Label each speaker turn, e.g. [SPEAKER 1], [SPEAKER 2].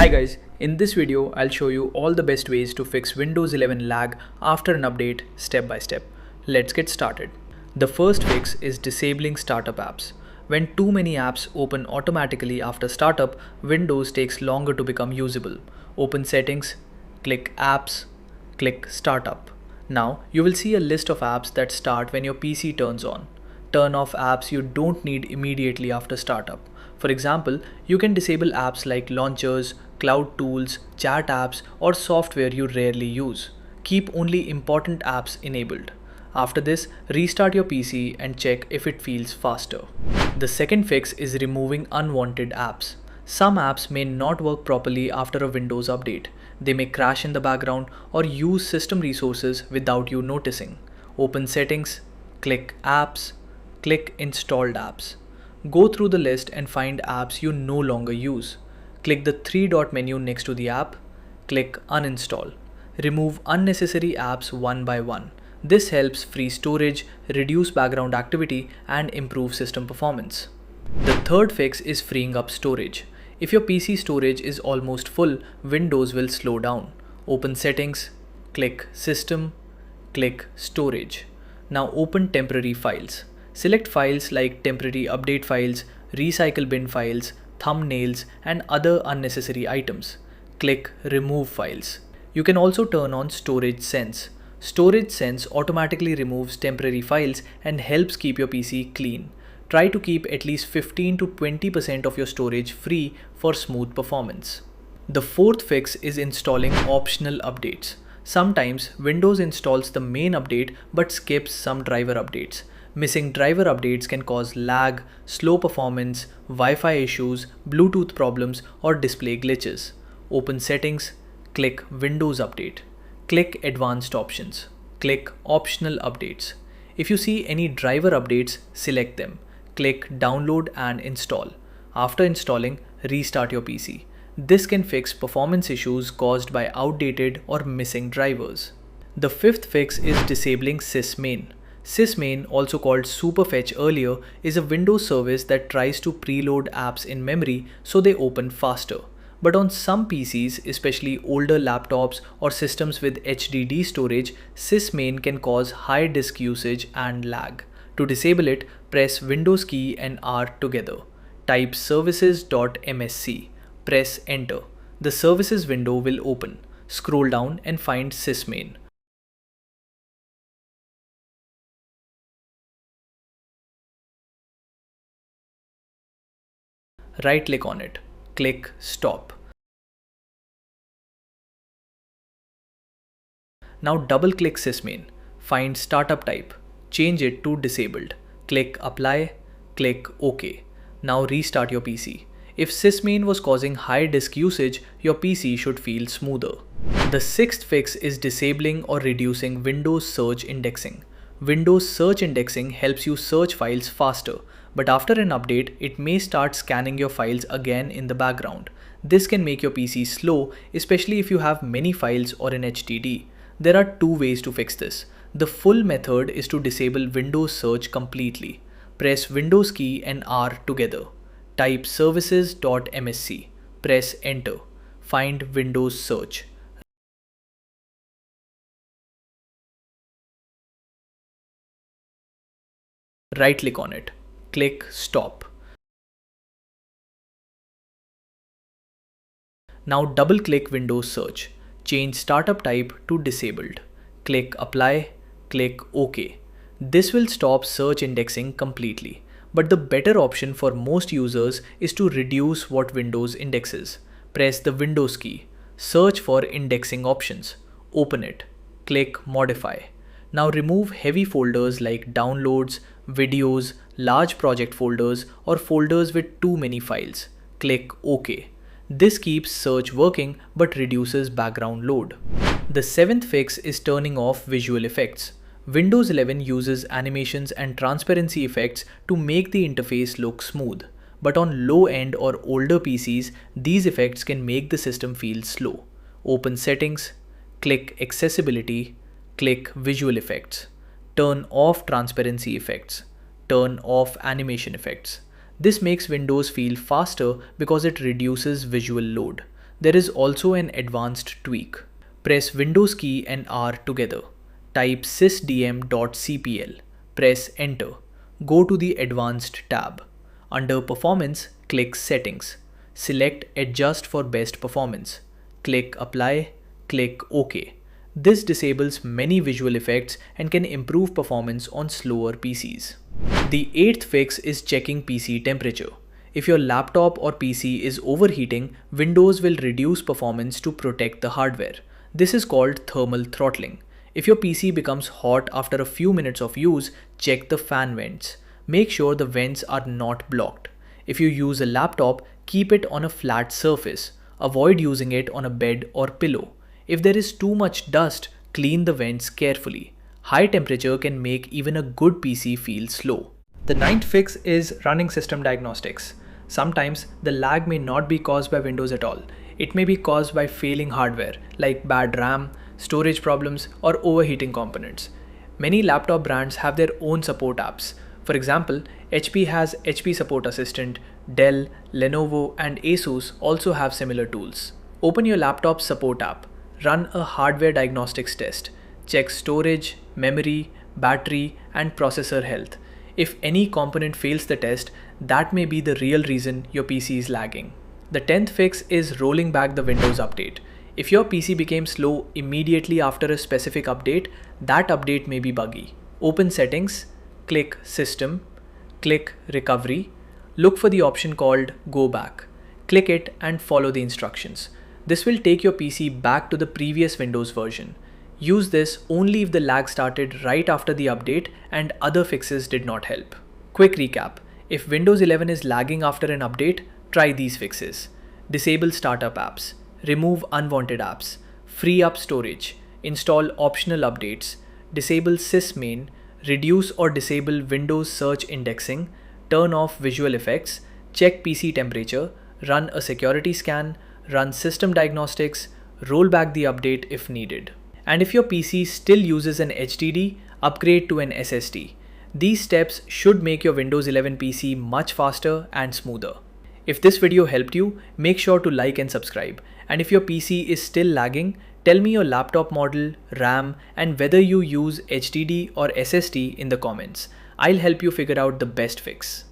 [SPEAKER 1] Hi guys, in this video I'll show you all the best ways to fix Windows 11 lag after an update step by step. Let's get started. The first fix is disabling startup apps. When too many apps open automatically after startup, Windows takes longer to become usable. Open Settings, click Apps, click Startup. Now you will see a list of apps that start when your PC turns on. Turn off apps you don't need immediately after startup. For example, you can disable apps like launchers, cloud tools, chat apps, or software you rarely use. Keep only important apps enabled. After this, restart your PC and check if it feels faster. The second fix is removing unwanted apps. Some apps may not work properly after a Windows update. They may crash in the background or use system resources without you noticing. Open Settings, click Apps, click Installed Apps. Go through the list and find apps you no longer use. Click the three-dot menu next to the app, click Uninstall. Remove unnecessary apps one by one. This helps free storage, reduce background activity, and improve system performance. The third fix is freeing up storage. If your PC storage is almost full, Windows will slow down. Open Settings, click System, click Storage. Now open temporary files. Select files like temporary update files, recycle bin files, thumbnails, and other unnecessary items. Click Remove Files. You can also turn on Storage Sense. Storage Sense automatically removes temporary files and helps keep your PC clean. Try to keep at least 15 to 20% of your storage free for smooth performance. The fourth fix is installing optional updates. Sometimes Windows installs the main update but skips some driver updates. Missing driver updates can cause lag, slow performance, Wi-Fi issues, Bluetooth problems, or display glitches. Open Settings, click Windows Update. Click Advanced Options. Click Optional Updates. If you see any driver updates, select them. Click Download and Install. After installing, restart your PC. This can fix performance issues caused by outdated or missing drivers. The fifth fix is disabling SysMain. SysMain, also called Superfetch earlier, is a Windows service that tries to preload apps in memory so they open faster. But on some PCs, especially older laptops or systems with HDD storage, SysMain can cause high disk usage and lag. To disable it, press Windows key and R together. Type services.msc. Press Enter. The services window will open. Scroll down and find SysMain. Right-click on it. Click Stop. Now double-click SysMain. Find Startup Type. Change it to Disabled. Click Apply. Click OK. Now restart your PC. If SysMain was causing high disk usage, your PC should feel smoother. The sixth fix is disabling or reducing Windows Search Indexing. Windows Search Indexing helps you search files faster, but after an update, it may start scanning your files again in the background. This can make your PC slow, especially if you have many files or an HDD. There are two ways to fix this. The full method is to disable Windows Search completely. Press Windows key and R together. Type services.msc. Press Enter. Find Windows Search. Right-click on it. Click Stop. Now double-click Windows Search. Change Startup Type to Disabled. Click Apply. Click OK. This will stop search indexing completely. But the better option for most users is to reduce what Windows indexes. Press the Windows key. Search for indexing options. Open it. Click Modify. Now remove heavy folders like downloads, videos, large project folders, or folders with too many files. Click OK. This keeps search working but reduces background load. The seventh fix is turning off visual effects. Windows 11 uses animations and transparency effects to make the interface look smooth. But on low-end or older PCs, these effects can make the system feel slow. Open Settings, click Accessibility, click Visual Effects. Turn off transparency effects. Turn off animation effects. This makes Windows feel faster because it reduces visual load. There is also an advanced tweak. Press Windows key and R together. Type sysdm.cpl. Press enter. Go to the Advanced tab. Under Performance, click Settings. Select Adjust for best performance. Click Apply. Click OK. This disables many visual effects and can improve performance on slower PCs. The eighth fix is checking PC temperature. If your laptop or PC is overheating, Windows will reduce performance to protect the hardware. This is called thermal throttling. If your PC becomes hot after a few minutes of use, check the fan vents. Make sure the vents are not blocked. If you use a laptop, keep it on a flat surface. Avoid using it on a bed or pillow. If there is too much dust, clean the vents carefully. High temperature can make even a good PC feel slow. The ninth fix is running system diagnostics. Sometimes the lag may not be caused by Windows at all. It may be caused by failing hardware like bad RAM, storage problems, or overheating components. Many laptop brands have their own support apps. For example, HP has HP Support Assistant, Dell, Lenovo, and Asus also have similar tools. Open your laptop's support app. Run a hardware diagnostics test. Check storage, memory, battery, and processor health. If any component fails the test, that may be the real reason your PC is lagging. The 10th fix is rolling back the Windows update. If your PC became slow immediately after a specific update, that update may be buggy. Open Settings, click System, click Recovery, look for the option called Go Back. Click it and follow the instructions. This will take your PC back to the previous Windows version. Use this only if the lag started right after the update and other fixes did not help. Quick recap. If Windows 11 is lagging after an update, try these fixes. Disable startup apps. Remove unwanted apps. Free up storage. Install optional updates. Disable SysMain. Reduce or disable Windows search indexing. Turn off visual effects. Check PC temperature. Run a security scan. Run system diagnostics. Roll back the update if needed. And if your PC still uses an HDD, upgrade to an SSD. These steps should make your Windows 11 PC much faster and smoother. If this video helped you, make sure to like and subscribe. And if your PC is still lagging, tell me your laptop model, RAM, and whether you use HDD or SSD in the comments. I'll help you figure out the best fix.